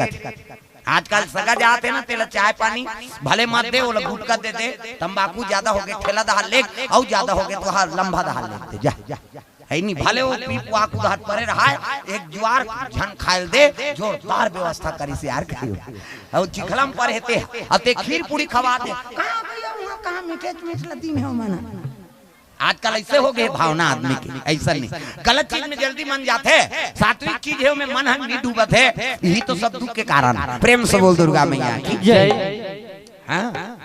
दिक्कत। आजकल सगा जाते ना तेला चाय पानी भले मत दे, वो गुटखा दे दे, तंबाकू ज्यादा हो गए ठेला दहाल ले, और ज्यादा हो गए तो हाँ लंबा दहाल लेते जा है नहीं भले वो पीप वाक उधर परे रहा एक ज्वार झन खायल दे जोरदार व्यवस्था करी से यार कहियो और चिखलम पर हेते अते खीर पूरी खवा दे कहां मीठे मीठ लती में हो माना। आजकल ऐसे हो गए भावना आदमी की, ऐसा नहीं गलत चीज में जल्दी मन जाते, सात्विक चीज है में मन हम नहीं डूबत है, यही तो सब दुख के कारण। प्रेम से बोल दुर्गा मैया की जय। हाँ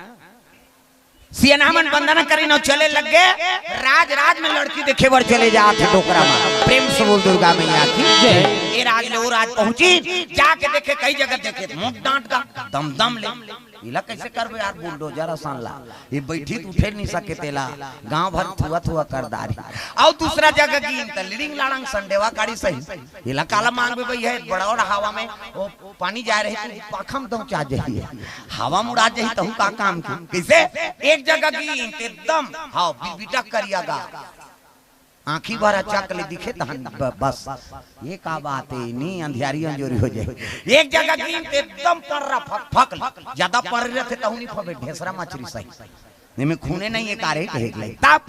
सियानामन बंदना करी न चले लग गए, राज राज में लड़की देखे बर चले जाते डोकरा में। प्रेम से बोल दुर्गा मैया की जय। ये राज ले वो राज पहुंची, जाके देखे कई जगह देखे मुंह डांट का दम दम ले इला कैसे करबे यार बुलडोजर आसान ला, ये बैठी तो उठे नहीं सके तेला गांव भर थुआ थुआ कर दारी। और दूसरा जगह की त लीडिंग लाड़ंग संडेवा काड़ी सही इला काला मांग बे भई है बड़ा और हवा में वो पानी जा रहे तो पाखम तो चा जही हवा मुड़ा जही तो का काम की कैसे एक जगह की एकदम हां बीटा करियागा आँखी भर चक ले दिखे बस ये का बात है नहीं अंधियारी अंजोरी हो जाए। एक जगह की एकदम पर फक फक ज्यादा पर रहे थे तहुनी फबे ढेसरा मछली सही नहीं में खूने नहीं ये कारे कहे ले तब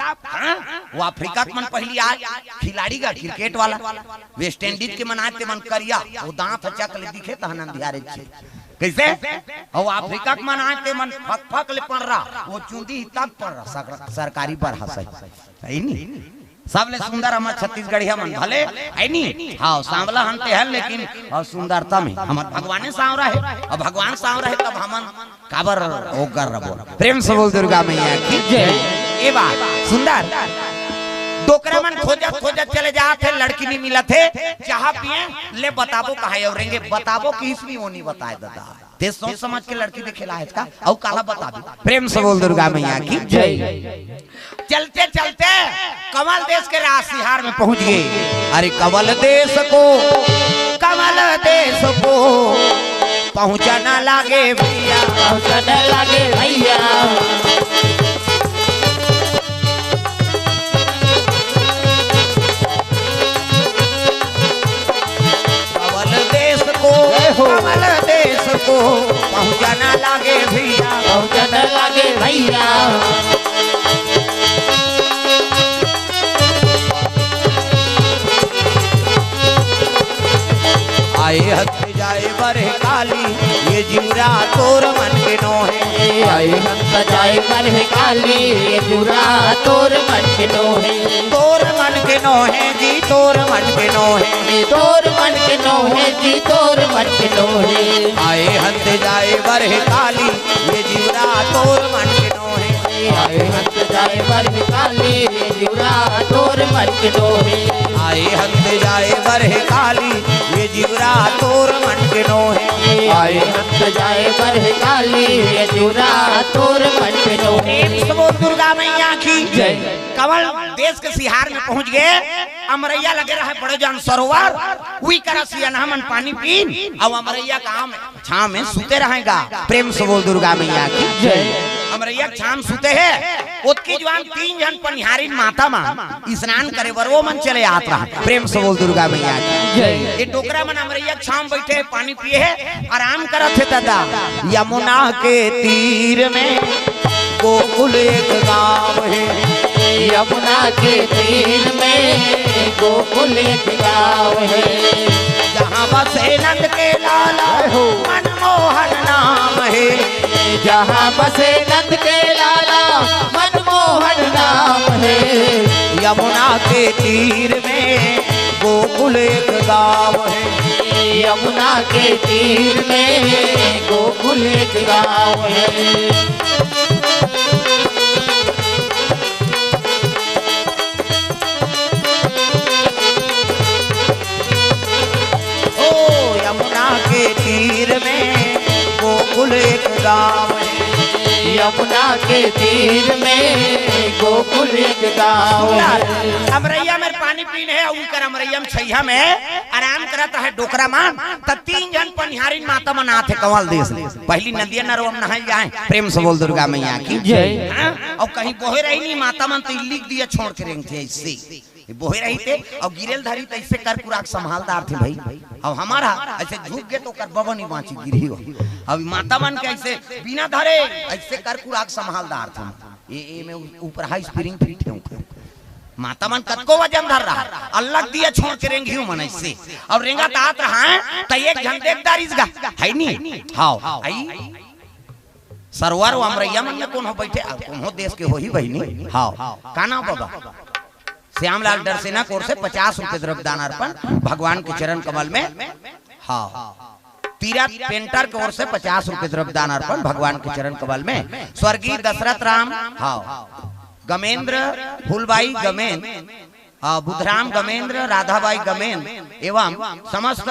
वो अफ्रीका के मन पहली आज खिलाड़ी का क्रिकेट वाला वेस्ट इंडीज के मनाते मन करिया वो दांत चक ले दिखे तहन अंधियारे छे कैसे और अफ्रीका के मन आते मन फक फक ले पड़ रहा वो चूंदी तब पड़ रहा सरकारी पर हंसई सही नहीं सबले सुंदर हमार छत्तीसगढ़िया मन भले है नी हाँ सांवला हनते हैं लेकिन और सुंदरता में हमार भगवान सांवरा है और भगवान सांवरा है तब हमन काबर ओकर रबो। प्रेम से बोल दुर्गा मैया की जय। ये बात सुंदर डोकरा मन खोजत खोजत चले जाते लड़की नहीं मिला थे चाह पिए ले बताबो कहा औरेंगे बताबो कि इसमें वो नहीं बताए दादा ते सोच समझ के लड़की देखेला है इसका और काला बता दी। प्रेम से बोल दुर्गा मैया की जय। चलते चलते कमल देश के रासिहार में पहुंच गए। अरे कमल देश को पहुंचना लागे भैया पहुंचना लागे भैया कमल देश को पहुंचना लागे भैया पहुंचना लागे भैया आए हथ जाए बरे काली ये जिमरा तोर मन के नो है आए हथ जाए बरे काली ये जिमरा तोर मन के नो है तोर मन के नो है जी तोर मन के नो है तोर मन के नो है जी तोर मन के नो है आए हथ जाए बरे काली ये जिमरा तोर मन के नो है आए हथ जाए बरे काली ये जिमरा तोर मन के नो है आए हथ जाए बरे काली ये जिमरा तोर मन के नो है आए हथ जाए बरे काली ये जिमरा तोर मन के नो है। बोल दुर्गा मैया की जय। कमल देश के सिहार में पहुंच गए, अमरैया लगे रहे बड़े जान सरोवर वही करा सियाना मन पानी पी और अमरैया काम छाव में सूते रहेगा। प्रेम से बोल दुर्गा मैया की जय। अमरैया छाम सूते है उसकी जवान 3 जन पनिहारी माता मां स्नान करे बर वो मन चले आत रहा। प्रेम से बोल दुर्गा मैया की जय। ये टोकरा मन अमरैया छाम बैठे पानी पिए है आराम करत है दादा। यमुना के तीर में गोकुल एक गांव है यमुना के तीर में गोकुल एक गांव है जहाँ बसे नंद के लाला मनमोहन नाम है जहाँ बसे नंद के लाला मनमोहन नाम है यमुना के तीर में गोकुल एक गांव है यमुना के तीर में गोकुल एक गांव है। यमुना के तीर में गोकुल एक गांव है यमुना के तीर में गोकुल एक गांव है। अमरैया में पानी पीने है उनकर अमरैया में छैया में आराम करता है डोकरा मान तब 3 जन पनिहारी माता मना थे कमल देश पहली नदिया नरवम नहाई जाए। प्रेम से बोल दुर्गा मैया की जय। और कहीं बोहे रही नहीं माता मन तो लिख दिया छोड़ के रेंग थे इससे बोहे रही थे और गिरेल धरी तो इससे कर कुराक संभालदार थे भाई। अब हमारा ऐसे झुक गए तो कर बबन ही बाँची गिरी हो। अब माता मन के ऐसे बिना धरे ऐसे कर कुराक संभालदार था। ये में ऊपर हाई स्प्रिंग फिट है माता मन कतको वजन धर रहा अलग दिया छोड़ के रेंगी मन ऐसे और रेंगा तात रहा तो एक झंडेदार इसका है नहीं। हाँ आई सरवर अमरैया मन में कौन हो बैठे कौन हो देश के हो ही बहनी। हाँ का नाम बाबा श्यामलाल डरसेना कोर से 50 रुपए द्रव्यदान अर्पण भगवान के चरण कमल में। हाँ तीरथ पेंटर की ओर से 50 रुपए द्रव्यदान अर्पण भगवान के चरण कमल में। स्वर्गीय दशरथ राम हाँ गमेंद्र फूलबाई गमेन बुधराम गमेंद्र राधाबाई गमेन एवं समस्त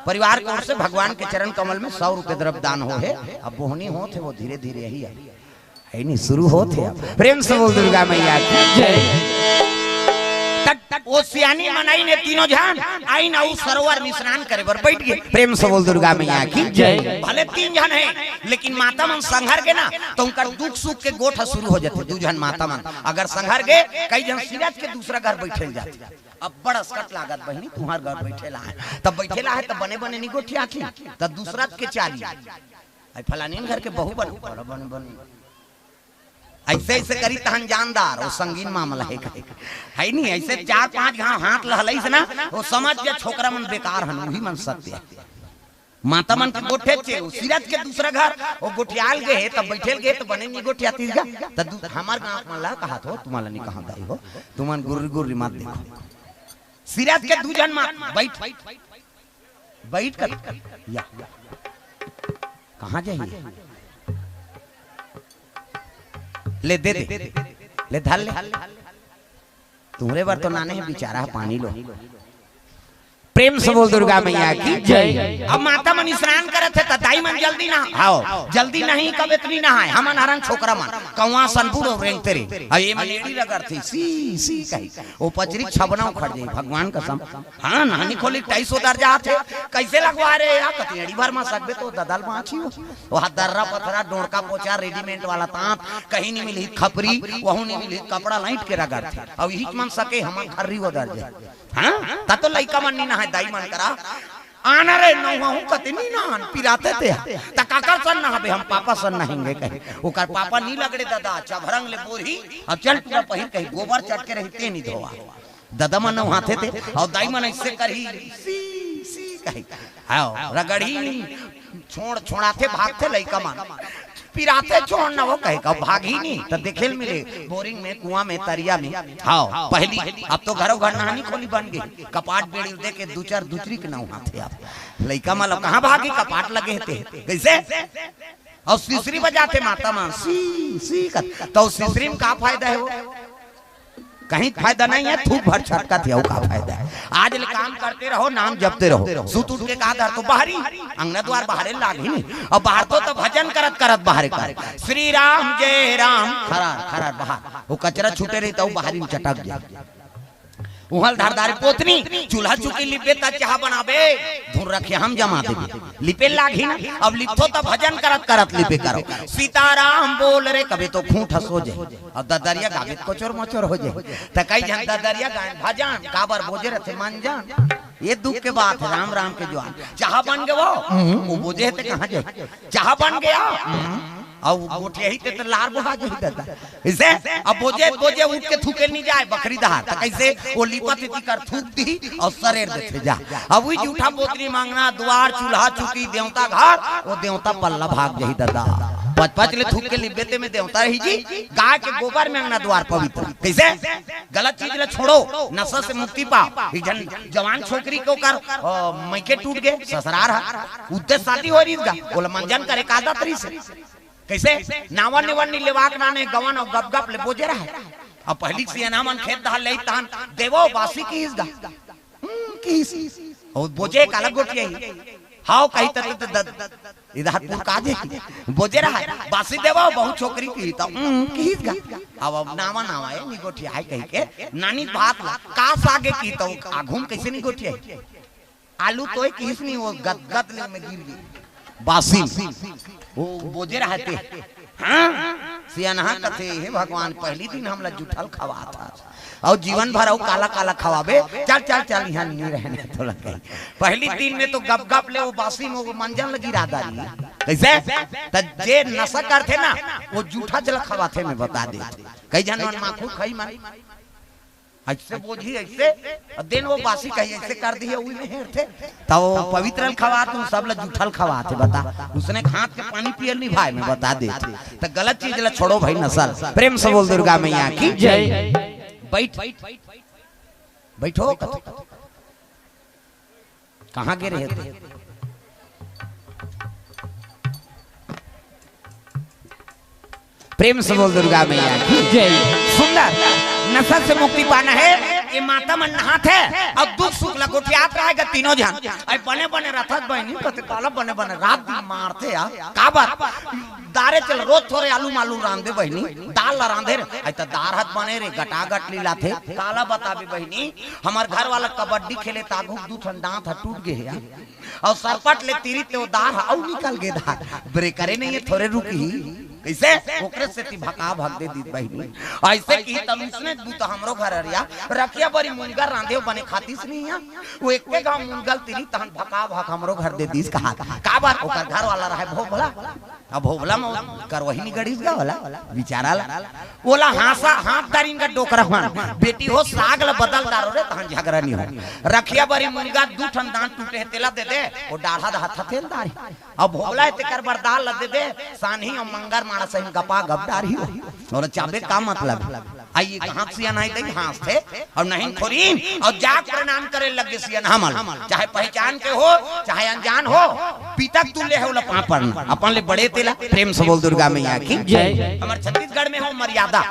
परिवार की ओर से भगवान के चरण कमल में 100 रुपए द्रव्यदान हो है। अब बोहनी हो थे वो धीरे धीरे ही है नहीं शुरू होते। प्रेम से बोल दुर्गा मैया की जय। वो सियानी मनाई ने तीनों जहान आई ना उस सरोवर में स्नान करे बर बैठ गए। प्रेम से बोल दुर्गा मैया की जय। भले 3 जन है लेकिन माता मन संघर के ना तो उनका दुख सुख के गोठा शुरू हो जाते। 2 जन माता मन अगर संघर गए कई जन सिराज के दूसरा घर बैठे जाते। अब बड़ा सकट लागत बहनी तुम्हार घर बैठेला है तब बैठेला है तब बने बने नहीं गोठी आखी तब दूसरा के चाली आई फलानी घर के बहु बने बने ऐसे ऐसे करी तहन जानदार वो संगीन मामला है नहीं। ऐसे 4-5 घाव हाथ लहलई से ना वो समझ के छोकरा मन बेकार हन वही मन सत्य माता मन के गोठे चे सिरज के दूसरा घर वो गोठियाल गए तब बैठेल गए तो बने नहीं गोठिया तीसरा तब हमार गांव मन ला कहा तो तुम्हारा नहीं कहा दाई हो तुमन गुर्री मत देखो सिरज के 2 जन बैठ कर या कहां जाइए ले दे ले धर ले तुम्हारे बार तो नाने है बेचारा पानी लो। प्रेम से बोल दुर्गा मैया की जय। अब माता मन स्नान करे थे दाई मन जल्दी ना आओ जल्दी नहीं कब इतनी ना है हम हरण छोकरा मन कौवा सनपुर और रेंग तेरे ये मलेड़ी रगड़ थी सी कही वो पचरी छबना उखड़ जाई भगवान कसम। हां नानी खोली 250 दर्जा थे कैसे लगवा रे या कतियड़ी भर में सकबे तो ददल माछी वो हाथ दर्रा पथरा डोरका पोचा रेडीमेड वाला तांत कहीं नहीं मिली खपरी वहू नहीं मिली कपड़ा लाइट के रगड़ थे अब यही मन सके हम खर्री वो दर्जे। हां ता तो लइका मन नहीं ना है दाई मन करा आना रे नौहू कतनी ना पिराते थे त काकर सन ना हबे हम पापा सन नहिंगे कहे ओकर पापा नहीं लगड़े दादा चभरंग ले बोरी अब चल पूरा पहिर कहीं गोबर चट के रहते नहीं धोवा दादा मन हाथे थे और दाई मन ऐसे करही सी कहे आओ रगड़ी छोड़ाते भागते लइका मन पिराते छोड़ना वो कहे का भागी नहीं तो देखेल मिले बोरिंग में कुआं में तरिया में। हाँ पहली अब तो घरों घर नहानी खोली बन गई कपाट बेड़ी दे के 2-4 दूसरी के नाव हाथे आप लइका मालो कहां भागी कपाट लगे थे कैसे और सीसरी बजाते माता मां सी तो सीसरी में का फायदा है वो कहीं फायदा नहीं है थूक भर छटका थे का फायदा है। आज ले काम करते रहो नाम जपते रहो सुत उठ के कहा घर तो बाहरी अंगना द्वार बाहर लागी नहीं और बाहर तो भजन करत करत बाहर कर श्री राम जय राम खरा बाहर वो कचरा छूटे रही तो बाहरी में चटक जाए उहल धारदारी पोतनी चूल्हा चुकी लिपे ता चाह बनाबे धुर रखे हम जमा देबे लिपे लागी ना अब लिपो तो भजन करत करत लिपे करो सीताराम बोल रे कभी तो खूंट हंस हो जाए और ददरिया गावे कोचोर मोचोर हो जाए त कई जन ददरिया गान भजन काबर बोझे रथे मान जान ये दुख के बात है राम राम के जवान चाह बन गए वो बोझे थे कहां जाए चाह बन गया और गोठे ही ते लार बुहा जो देता इसे अब बोझे उठ के थूके नहीं जाए बकरी दहार त कैसे वो लिपत इति कर थूक दी और सरेर देते जा अब वही जूठा बोतरी मांगना द्वार चूल्हा चुकी देवता घर वो देवता पल्ला भाग जही दादा 5-5 ले थूक के लिबेते में देवता रही जी गाय के गोबर में अंगना द्वार पवित्र कैसे गलत चीज ले छोड़ो नशा से मुक्ति पाओ जवान छोकरी को कर मैके टूट गए ससुरार उद्देश्य शादी हो रही इसका बोला मंजन करे कादा तरी से कैसे नावन निवन नी लेवाक नाने गवन और गप गप ले बोझे रहा अब पहली से नामन खेत दहल ले तान देवो बासी की इसगा की और बोझे एक अलग गोटिया ही हाउ कही त इधर पुर काजे बोझे रहा बासी देवो बहुत छोकरी की त की इसगा अब नावा है नी गोटिया है कही के नानी बात ला का सागे की तो आघूम कैसे नी गोटिया आलू तोय किस नहीं वो गदगद ले में गिर गई बासी वो बोझे रहते हाँ सियानहा कथे हे भगवान पहली दिन हमला जुठल खवा था और जीवन भर काला काला खवाबे। चल चल चल यहाँ नहीं रहने तो लगे। पहली दिन में तो गप गप ले वो बासी में वो मंजन लगी राधा कैसे जे नशा करते ना वो जूठा चल खवाते में बता दे कई जनवन माखू खाई मारी ऐसे बोझी ऐसे दिन वो बासी कही ऐसे कर दी है वही में हेरते तो पवित्र खवा तुम सब ला जूठल खवाते बता उसने हाथ के पानी पियल नहीं भाई में बता दे तो गलत चीज ला छोड़ो भाई नसल। प्रेम से बोल दुर्गा मैया की जय। बैठ बैठो कहाँ गिरे थे? प्रेम से बोल दुर्गा मैया की जय। सुंदर नशा से मुक्ति पाना है ये माता मन नहात है और दुख सुख लगोटियात रहेगा तीनों जन आई बने बने रथत बहनी कते काला बने बने रात दिन मारते आ का बात दारे चल रोज थोड़े आलू मालू रांधे बहनी दाल ला रांधे रे आई त दार हाथ बने रे गटागट लीला थे काला बताबी बहनी हमार घर वाला कबड्डी खेले तागु दू ठंडात टूट गए है और सरपट ले तीरी ते दार औ निकल गए दार ब्रेक करे नहीं है थोड़े रुकी कैसे ओकरे से ती भका भाग दे दी बहनी ऐसे की तमिसने दू तो हमरो घर अरिया रखिया बड़ी मुनगर रांधे बने खातीस नहीं है वो एक गांव मुनगल तीरी तहन भका भाग हमरो घर दे दीस कहा का बात ओकर घर वाला रहे भोभला अब भोभला में कर वही नहीं गड़ीस गा वाला बेचारा बोला हासा हाथ दारिन का डोकरा हुआ बेटी हो साग ला बदल दारो रे तहन झगड़ा नहीं हो रखिया बड़ी मुनगा दू ठन दांत टूटे तेला दे दे वो डाढ़ा हाथ तेल दारी अब भोभला ते कर बरदाल ल दे दे सानही और मंगर मारा सही गपा गपदारी हो और चाबे का मतलब आइए कहां से नहीं दे हां थे और नहीं खोरी और जाग प्रणाम करे लगे सियन हमल चाहे पहचान के हो चाहे अनजान हो पीतक तुल्य है उला पापड़ अपन ले बड़े तेला। प्रेम से बोल दुर्गा मैया की जय। हमारे छत्तीसगढ़ में हो मर्यादा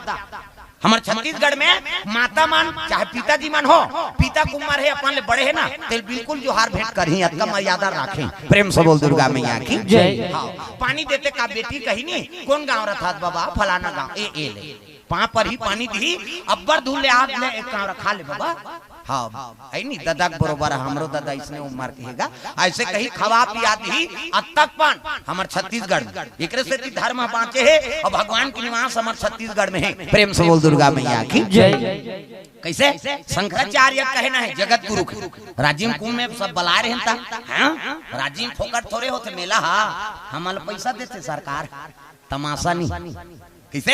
हमारे छत्तीसगढ़ में माता मान चाहे पिताजी मान हो पिता कुमार है अपन ले बड़े है ना तेल बिल्कुल जोहार भेंट करही अतका मर्यादा राखें। प्रेम से बोल दुर्गा मैया की जय। पानी देते का बेटी कही नहीं कौन गाँव रथा बाबा फलाना गाँव ए ले पा पर ही पानी दी अब्बर धूल ले आप ले एक गाँव रखा ले बाबा हाँ आई नहीं दादा बरोबर हमरो दादा इसने उम्र कहेगा ऐसे कहीं खवा पिया दी अतकपन हमार छत्तीसगढ़ एकरे से धर्म बाँचे है और भगवान की निवास हमार छत्तीसगढ़ में है। प्रेम से बोल दुर्गा मैया की जय। कैसे शंकराचार्य कहना है जगत गुरु राजीव कुंभ में सब बला रहे राजीव फोकट थोड़े होते मेला हमारे पैसा देते सरकार तमाशा नहीं किसे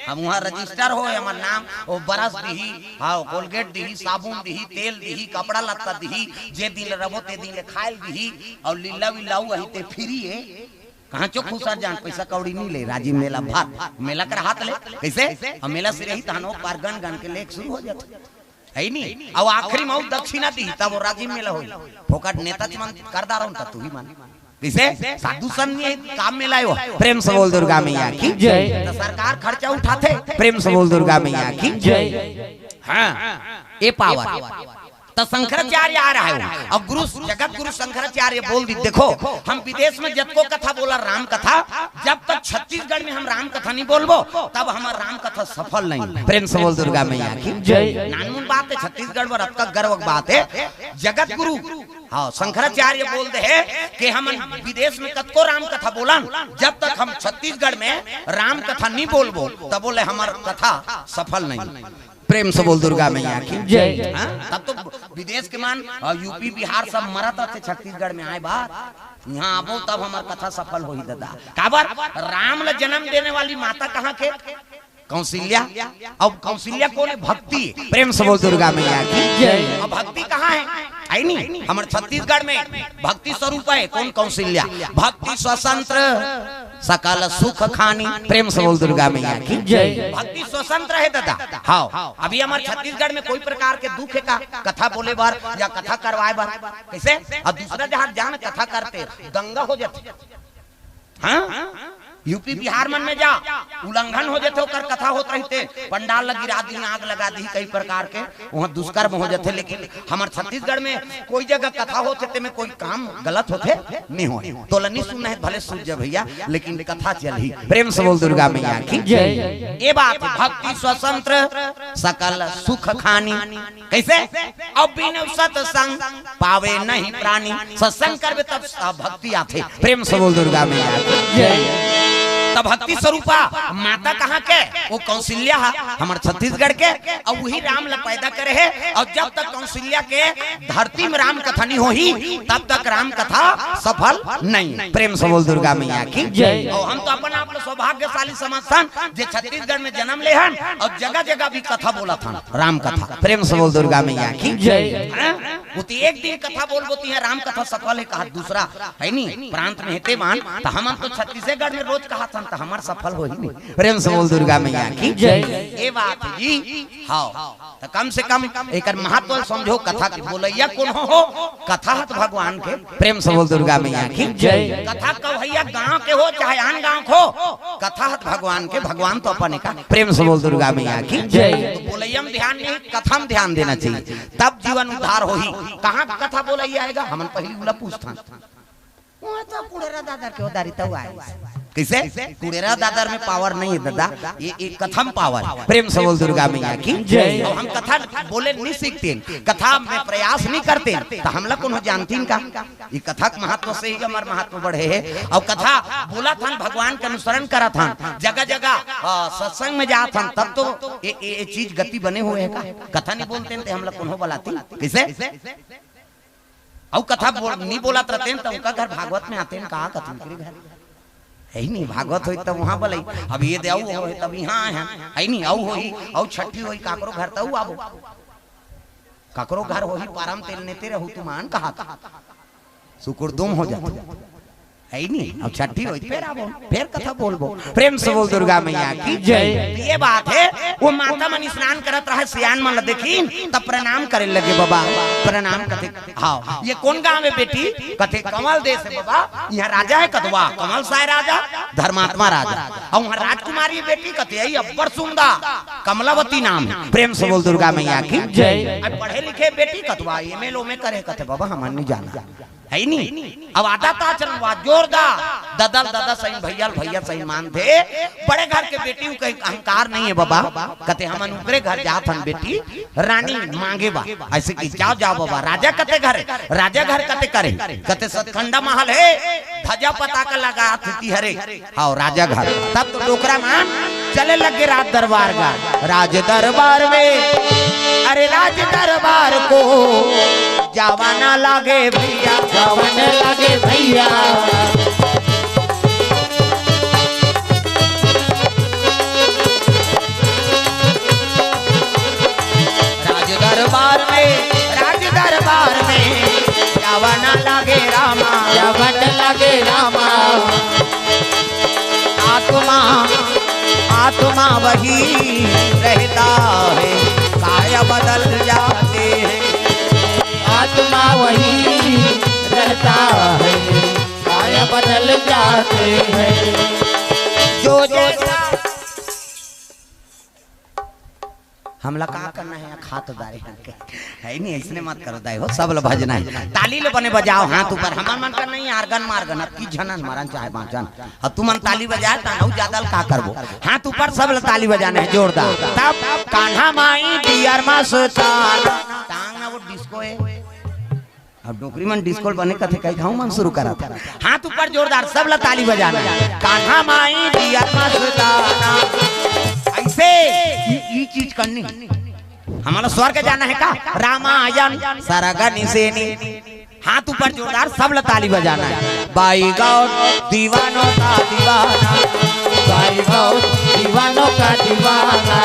हम वहाँ रजिस्टर हो हमार नाम वो बरस दी हाँ कोलगेट दी साबुन दी तेल दी कपड़ा लत्ता दी जे दिन रबो ते दिन खायल दी और लीला विलाऊ वही ते फ्री है कहाँ चो खुसर जान पैसा कौड़ी नहीं ले राजीव मेला भात मेला कर हाथ ले कैसे हम मेला से रही तहनो पार गन गन के लेख शुरू हो जाते है नहीं और आखिरी में दक्षिणा दी तब वो राजीव मेला हो फोकट नेता मन करदा रहा तू ही मान किसे साधु संत काम में लायो। प्रेम से बोल दुर्गा मैया की जय। तो सरकार खर्चा उठाते प्रेम से बोल दुर्गा मैया की जय। हाँ ये पावर तो शंकराचार्य आ रहा है और गुरु जगत गुरु शंकराचार्य बोल दी देखो हम विदेश में जब को कथा बोला राम कथा जब तक छत्तीसगढ़ में हम राम कथा नहीं बोलबो तब हमारा राम कथा सफल नहीं। प्रेम से बोल दुर्गा मैया की जय। नानमुन बात है छत्तीसगढ़ में रब का गर्व बात है जगत गुरु हाँ शंकराचार्य बोलते हैं कि हम विदेश में कतको राम कथा बोला जब तक हम छत्तीसगढ़ में राम कथा नहीं बोलबो तब बोले हमारा कथा सफल नहीं। प्रेम से बोल दुर्गा मैया की जय। तब तो विदेश के मान यूपी बिहार सब मरत थे छत्तीसगढ़ में आए बात यहाँ आबो तब हमार कथा सफल हो ही दादा काबर राम ला जन्म देने वाली माता कहाँ के कौशल्या अब कौशल्या कौन है भक्ति। प्रेम से बोल दुर्गा मैया की जय। अब भक्ति कहाँ है आई नहीं हमारे छत्तीसगढ़ में भक्ति स्वरूप है कौन कौशल्या भक्ति स्वतंत्र सकल सुख खानी। प्रेम से बोल दुर्गा मैया की जय। भक्ति स्वतंत्र है दादा हाँ अभी हमारे छत्तीसगढ़ में कोई प्रकार के दुख का कथा बोले बार या कथा करवाए बार कैसे और दूसरा जहाँ जान कथा करते दंगा हो जाते हाँ यूपी बिहार मन में जा उल्लंघन हो जाते कर कथा होते रहते पंडाल लगी दी आग लगा दी कई प्रकार के वहाँ दुष्कर्म हो जाते लेकिन हमारे छत्तीसगढ़ में कोई जगह कथा होते में कोई काम गलत होते नहीं हो तो नहीं सुनना है भले सुन जा भैया लेकिन कथा चल ही। प्रेम से बोल दुर्गा मैया की जय। ये बात भक्ति स्वतंत्र सकल सुख खानी कैसे अब बिन सत्संग पावे नहीं प्राणी सत्संग करवे तब भक्ति आते। प्रेम से बोल दुर्गा मैया की जय। तब भक्ति स्वरूपा माता कहाँ के वो कौशल्या हमारे छत्तीसगढ़ के और वही राम ला पैदा करे है। और जब तक कौशल्या के धरती में राम कथा नहीं होही तब तक राम कथा सफल नहीं। प्रेम से बोल दुर्गा मैया की जय। और हम तो अपन आप सौभाग्यशाली समझन जे छत्तीसगढ़ में जन्म ले हन और जगह जगह भी कथा बोला था राम कथा। प्रेम से बोल दुर्गा मैया की जय। वो एक दिन कथा बोल बोती है राम कथा सफल है कहा दूसरा है नहीं प्रांत में हेते मान तो हम तो छत्तीसगढ़ में रोज कहा था तो हमार सफल हो ही नहीं। प्रेम से बोल दुर्गा मैया की जय। ये बात जी हाँ तो कम से कम एक महत्व समझो कथा के बोलैया कौन हो कथा तो भगवान के। प्रेम से बोल दुर्गा मैया की जय। कथा कवैया गांव के हो चाहे आन गांव को कथा भगवान के भगवान तो अपने का। प्रेम से बोल दुर्गा मैया की जय। तो बोलैया में ध्यान नहीं कथा में ध्यान देना चाहिए तब जीवन उद्धार हो ही। कहाँ कथा बोलैया आएगा हम पहली बोला पूछता तो कुड़ेरा दादर के उदारी तो आए कैसे कुड़ेरा दादर में पावर नहीं है दादा ये कथम पावर। प्रेम से बोल दुर्गा मैया की जय। हम कथा बोले नहीं सीखते कथा में प्रयास नहीं करते तो हम लोग कौन जानती का ये कथा के महत्व से ही हमारे महत्व बढ़े है। और कथा बोला था भगवान के अनुसरण करा था जगह जगह सत्संग में जा था तब तो ये चीज गति बने हुए है। कथा नहीं बोलते हम लोग कौन बोलाती कैसे और कथा नहीं बोला रहते तो उनका घर भागवत में आते हैं कहा कथा घर है ही नहीं भागवत हो तब वहां बोले अब ये देव हो तब यहाँ है नहीं औ होई औ छठी होई काकरो घर तऊ आबो काकरो घर होई पारम तेल नेते रहू तुमान कहा सुकुर दुम हो जाते है नहीं अब छठी होई फिर आबो फिर कथा बोलबो। प्रेम से बोल दुर्गा मैया की जय। ये बात है वो माता मन स्नान करत रहे सियान मन देखी तब प्रणाम करे लगे बाबा प्रणाम कथे हाँ ये कौन गांव है बेटी कथे कमल देश है बाबा यहाँ राजा है कथवा कमल साय राजा धर्मात्मा राजा और वहाँ राजकुमारी बेटी कथे यही अब्बर सुंदा कमलावती नाम है। प्रेम से बोल दुर्गा मैया की जय। पढ़े लिखे बेटी कथवा एमएलओ में करे कथे बाबा हमार नहीं जाना है नहीं अब आता था चलवा जोरदार ददल दादा सही भैया भैया सही मान थे बड़े घर के बेटी को कहीं अहंकार नहीं है बाबा कहते हम अनुकरे घर जात हन बेटी रानी मांगे बा ऐसे की जाओ जाओ बाबा राजा कते घर राजा घर कते करे कहते सतखंडा महल है ध्वजा पताका लगा थी हरे आओ राजा घर तब तो डोकरा मान चले लगे राज दरबार का राज दरबार में अरे राज दरबार को जावाना लागे भैया जावाना लागे भैया राज दरबार में जावाना लागे रामा जावाना लागे रामा आत्मा वही रहता है काया बदल जाते हैं आत्मा वही रहता है काया बदल जाते हैं जो जैसा हमला का करना है खातदारी है नहीं इसने मत करो दाई हो सब लोग भजना है ताली ले बने बजाओ हाथ ऊपर हमार मन का नहीं आर्गन मार्गन अब की झनन मारन चाहे बाजन अब तू मन ताली बजाए ता नौ ज्यादा का करबो हाथ ऊपर सब लोग ताली बजाना है जोरदार तब कान्हा माई डियर मस्तान टांग ना वो डिस्को है अब डोकरी मन डिस्को बने कथे कई गांव मन शुरू करा था हाथ ऊपर जोरदार सब लोग ताली बजाना है कान्हा माई डियर मस्तान ऐसे ये चीज करनी हमारा स्वर्ग जाना है का रामायण सरगनी सेनी हाथ ऊपर जोरदार सब ताली बजाना है बाई गौर दीवानों का दीवाना बाई गौर दीवानों का दीवाना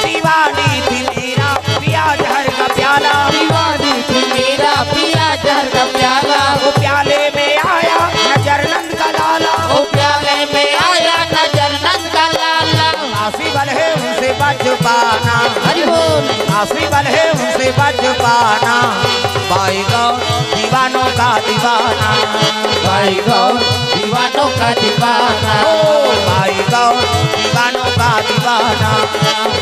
दीवानी थी मेरा पिया जहर का प्याला दीवानी थी मेरा पिया जहर का प्याला वो प्याले में आया नजर नंद का लाला वो प्याले में आया नजर नंद का लाला आसी बल है उनसे बच पाना हरि बोल आसी बल है उनसे बच पाना बाई गौर दीवानों का दीवाना बाई गौर दीवानों का दीवाना बाई गौर दीवानों का दीवाना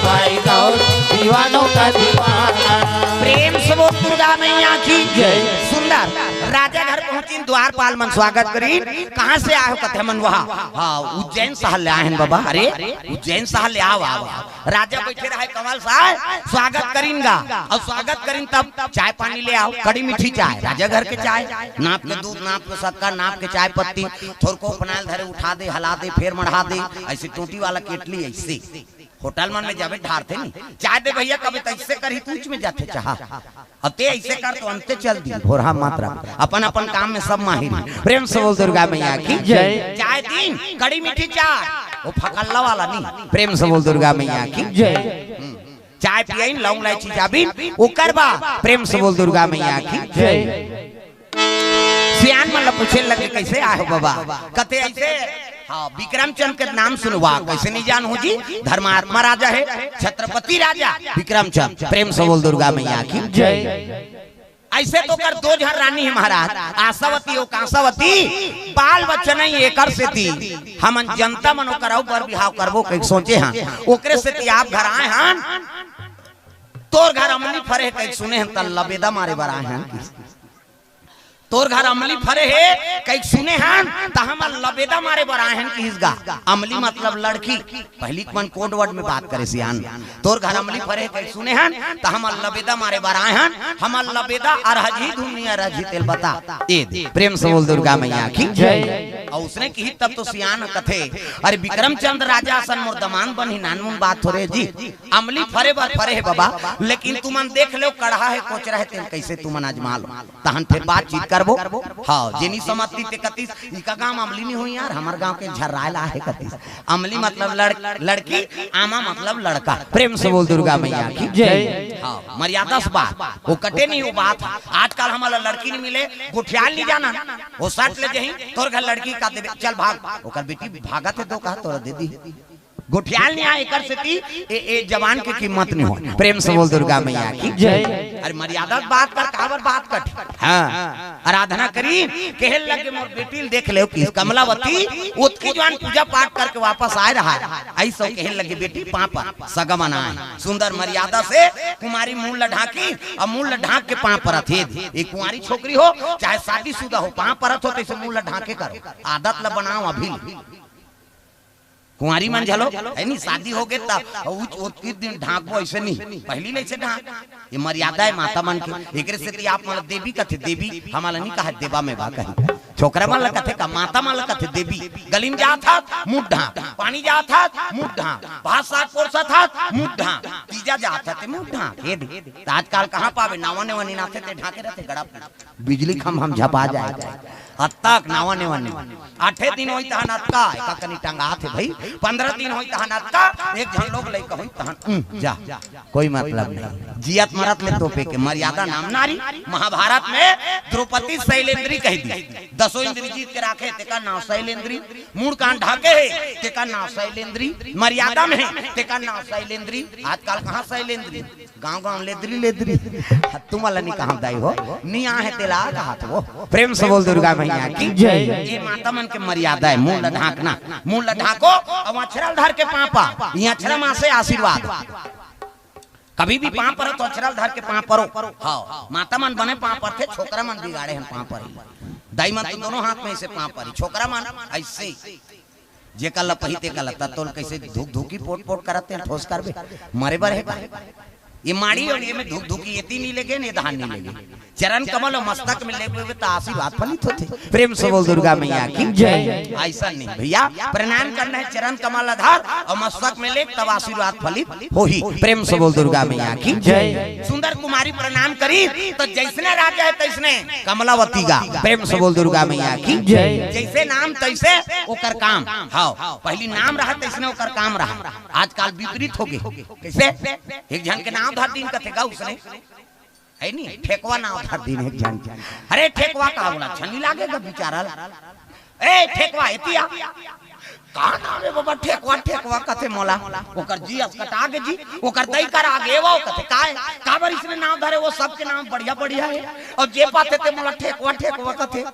बाई गौर दीवानों का दीवाना। प्रेम से वो दुर्गा मैया की जय। सुंदर राजा घर पहुंची, द्वारपाल मन स्वागत करी। कहां से आए हो? कथे मन वहां हाँ उज्जैन शहर ले आए हैं बाबा। अरे उज्जैन शहर ले आओ आओ। राजा बैठे रहे कमल साहब, स्वागत करीनगा और स्वागत करीन तब चाय पानी ले आओ, कड़ी मीठी चाय, राजा घर के चाय, नाप के दूध, नाप के शक्कर, नाप के चाय पत्ती, थोड़ को फनाइल धरे उठा दे, हला दे, फिर मढ़ा दे, ऐसे टूटी वाला केटली ऐसे होटल मन में जावे ढारते नहीं चाय दे भैया, कभी तो ऐसे कर ही तूच में जाते चाह अते ऐसे कर तो अंते चल दी भोरा मात्रा अपन अपन काम में सब माहिर। प्रेम से बोल दुर्गा मैया की जय। चाय दिन कड़ी मीठी चाय, वो फकल्ला वाला नहीं। प्रेम से बोल दुर्गा मैया की जय। चाय पियन लौंग इलायची जाबिन ओकर बा। प्रेम से बोल दुर्गा मैया की जय। सियान मन पूछे लगे कैसे आए हो बाबा? कते ऐसे हाँ विक्रमचंद के नाम सुनवा, कैसे नहीं जान हो जी? धर्मात्मा राजा है, छत्रपति राजा विक्रमचंद। प्रेम से बोल दुर्गा मैया की जय। ऐसे तो कर दो झर रानी है महाराज, आशावती हो कांसावती, बाल बच्चा नहीं एकर से थी। हम जनता मनो कराओ पर बिहाव करबो कहीं सोचे हाँ ओकरे से थी आप घर आए हैं, तोर घर अमली फरे कहीं सुने हैं तल लबेदा मारे बर आए हैं, तोर घर अमली फरे है कई सुने हैं तो हम लबेदा मारे बर आए हैं किसगा? अमली मतलब लड़की, पहली मन कोड वर्ड में बात करे सियान। तोर घर अमली फरे कई सुने हैं तो हम लबेदा मारे बर आए हैं, हम लबेदा अरहजी दुनिया रजी तेल बता ए। प्रेम से बोल दुर्गा मैया की जय। और उसने की तब तो सियान कथे अरे विक्रमचंद राजा सन मुर्दमान बन ही नानमुन बात हो रे जी, अमली फरे बर फरे है बाबा, लेकिन तुमन देख लो कढ़ा है कोच रहे तेल कैसे तुमन आजमाल तहन फिर बातचीत कर हाँ जेनी समझती ते कतीस इका गांव अमली नहीं हुई यार, हमार गांव के झर्रायला है कतीस। अमली मतलब लड़की, आमा मतलब लड़का। प्रेम से बोल दुर्गा मैया की जय। हाँ मर्यादा से बात वो कटे नहीं वो बात। आजकल हमारा लड़की नहीं मिले गुठियाल नहीं जाना, वो सट ले जही तोर घर लड़की का दे चल भाग, ओकर बेटी भागा थे तो कहा तोरा दे दी गुठियाल नहीं आए कर सकती ए जवान की कीमत नहीं हो। प्रेम से बोल दुर्गा मैया की जय। अरे मर्यादा बात कर काबर बात कट हाँ आराधना करी कहे लगे मोर बेटी देख ले कि कमलावती उत्की जवान पूजा पाठ करके वापस आए रहा ऐसा कहे लगे बेटी पापा सगा मनाए सुंदर मर्यादा से कुमारी मुंह ढाकी और मुंह ढाक के पाँव परत है। एक कुंवारी छोकरी हो चाहे शादीशुदा हो पाँव परत हो तो मुंह ढाके करो, आदत ल बनाओ अभी। कुंवारी मन झलो है नहीं शादी हो गए तब दिन ढाकबो ऐसे नहीं, पहली नहीं से ढाक ये मर्यादा है माता मन की। एक से आप मतलब देवी कथे देवी हमारा नहीं कहा देवा में बा कही छोकरा मन कथे का माता मन कथे देवी। गली में जा था मुंह ढाक, पानी जा था मुंह ढाक, भात साग पोरसा था मुंह ढाक, तीजा जा था ते मुंह ढाक। ये आजकल कहाँ पावे नावने वनी नाथे ते ढाके रहते गड़ा बिजली खम हम झपा जाएगा हत्तक नावने वनी 8 दिन होई तहन अतका का कनी टंगा थे भाई 15 दिन होई तहन अतका एक जन लोग लई कहई तहन जा कोई मतलब नहीं जियत मरत ले तोपे के मर्यादा नाम नारी। महाभारत में द्रौपदी शैलेंद्री कह दी, 10 इंद्री जीत के राखे तेका नाम शैलेंद्री, मूड कान ढाके है तेका नाम शैलेंद्री, मर्यादा में है तेका नाम शैलेंद्री। आजकल कहां शैलेंद्री गांव गांव लेद्री लेद्री तुम वाला नहीं कहां दाई हो नहीं आ है तेला कहा तो। प्रेम से बोल दुर्गा मैया की जय। ये माता मन के मर्यादा है मुंह ढाकना, मुंह ढाको और अक्षरल धर के पापा यहाँ अक्षरा मां से आशीर्वाद कभी भी पाँव पर तो अक्षरल धर के पाँव परो। हाँ माता मन बने पाँव पर थे, छोकरा मन बिगाड़े हैं पाँव पर, दाई मन तो दोनों हाथ में से पाँव पर, छोकरा मन ऐसे जे कल पही ते कल तोल कैसे धूक धूकी पोट पोट करते हैं ठोस कर मरे बर है ये माड़ी और ये में धूक धूकी ये नहीं लगे नहीं धान नहीं लगे, चरण कमल और मस्तक में लेके हुए तो आशीर्वाद फलित होते। प्रेम से बोल दुर्गा मैया की जय। ऐसा नहीं भैया प्रणाम करना है चरण कमल आधार और मस्तक में ले तब आशीर्वाद फलित हो ही। प्रेम से बोल दुर्गा मैया की जय। सुंदर कुमारी प्रणाम करी तो जैसने राजा है तैसने कमलावती का। प्रेम से बोल दुर्गा मैया की जय। जैसे नाम तैसे ओकर काम, हाँ पहली नाम रहा तैसने ओकर काम रहा। आजकल विपरीत हो गए कैसे एक जन के नाम धर दिन कथेगा उसने है नहीं ठेकवा ना धर दिन एक जन। अरे ठेकवा का बोला छनी लागेगा बेचारा ए ठेकवा एतिया का नाम है बाबा ठेकवा ठेकवा कथे मोला ओकर जी अस्कटा के जी ओकर दई कर आगे वो कथे का बार इसने नाम धरे वो सबके नाम बढ़िया बढ़िया है और जे पाते ते मोला ठेकवा ठेकवा कथे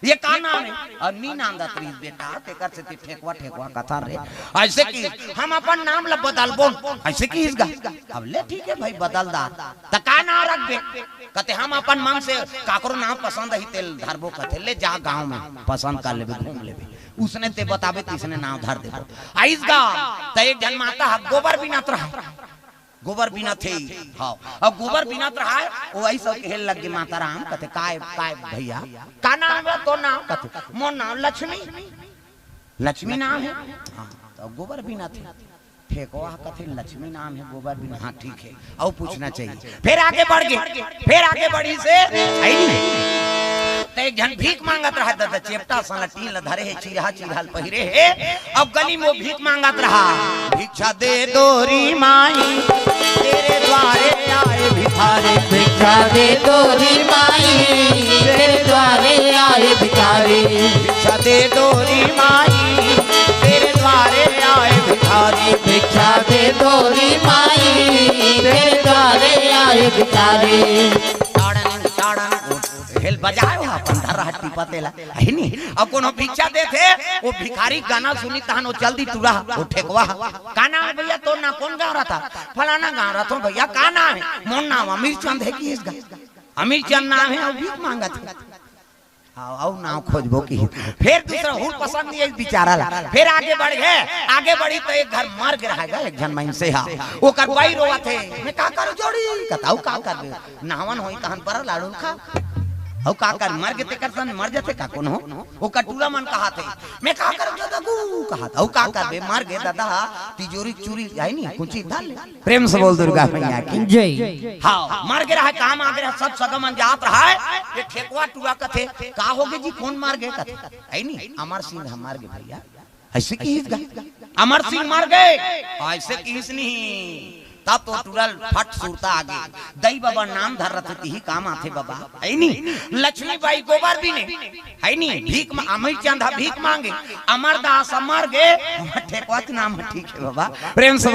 ये का नाम है और नी नाम दा त्रिस बेटा तेकर से ते ठेकवा ठेकवा कथा रे ऐसे की हम अपन नाम ल बदलबो ऐसे की इसगा अब ले ठीक है भाई बदल दा त का नाम रख दे कते हम अपन मन से काकरो नाम पसंद ही तेल धरबो कथे ले जा गांव में पसंद कर लेबे घूम लेबे उसने ते बताबे तीसने नाम धर दे आइस गा त एक जन माता गोबर बिनात रहा गोबर बिना थे हां अब गोबर बिना रहा है वो ऐसा खेल लग गई माता राम कहते काय काय भैया का नाम है तो नाम कहते मोर नाम लक्ष्मी लक्ष्मी नाम है हां तो गोबर बिना थे ठेकवा कहते लक्ष्मी नाम है गोबर बिना हां ठीक है और पूछना चाहिए फिर आगे बढ़ गए फिर आगे बढ़ी से आई तो एक जन भीख मांगत रहा दादा चेपटा साला टील धरे है चिरहा चिरहाल पहिरे है अब गली में भीख मांगत रहा भिक्षा दे दोरी माई तेरे द्वारे आए भिखारी भिक्षा दे दोरी माई तेरे द्वारे आए भिखारी भिक्षा दे दोरी माई तेरे द्वारे आए भिखारी भिक्षा दे दोरी माई तेरे द्वारे आए भिखारी ताड़न ताड़न खेल बजाए हो अपन धर हट्टी पतेला है नी अब कोनो भिक्षा दे थे वो भिखारी गाना सुनी तहन वो जल्दी तुरा वो ठेकवा का नाम है भैया तो ना कौन गा रहा था फलाना गा रहा था भैया का नाम है मोर नाम अमीर चंद है कि इसका अमीर चंद नाम है और भीख मांगा था आओ नाम खोजबो की फिर दूसरा हुल पसंद नहीं है बेचारा ला फिर आगे बढ़ गए आगे बढ़ी तो एक घर मर के रहेगा एक जन माइन से हा वो कर भाई रोवा थे मैं का कर जोड़ी बताऊ का कर नावन होई तहन पर लाडू खा औ का कर मर के ते करसन मर जाते का कोन हो वो कटूला मन कहा थे मैं का कर दादा गु कहा था औ का कर बे मर गए दादा तिजोरी चूरी है नी कुछ डाल ले प्रेम से बोल दुर्गा मैया की जय हां मर के रहा काम आ गया सब सगमन जात रहा है ये ठेकवा टूरा कथे का होगे जी कौन मार गए कथे है नी अमर सिंह हम मार गए भैया ऐसे की अमर सिंह मार गए ऐसे की नहीं तब तो तुरल फट सुरता आगे दई बाबा नाम धर रहे थे ही काम आते बाबा है नी लक्ष्मी बाई गोबर भी नहीं है नी भीख अमीर चंद भीख मांगे अमरदास अमर गए ठेकवा नाम ठीक है बाबा प्रेम से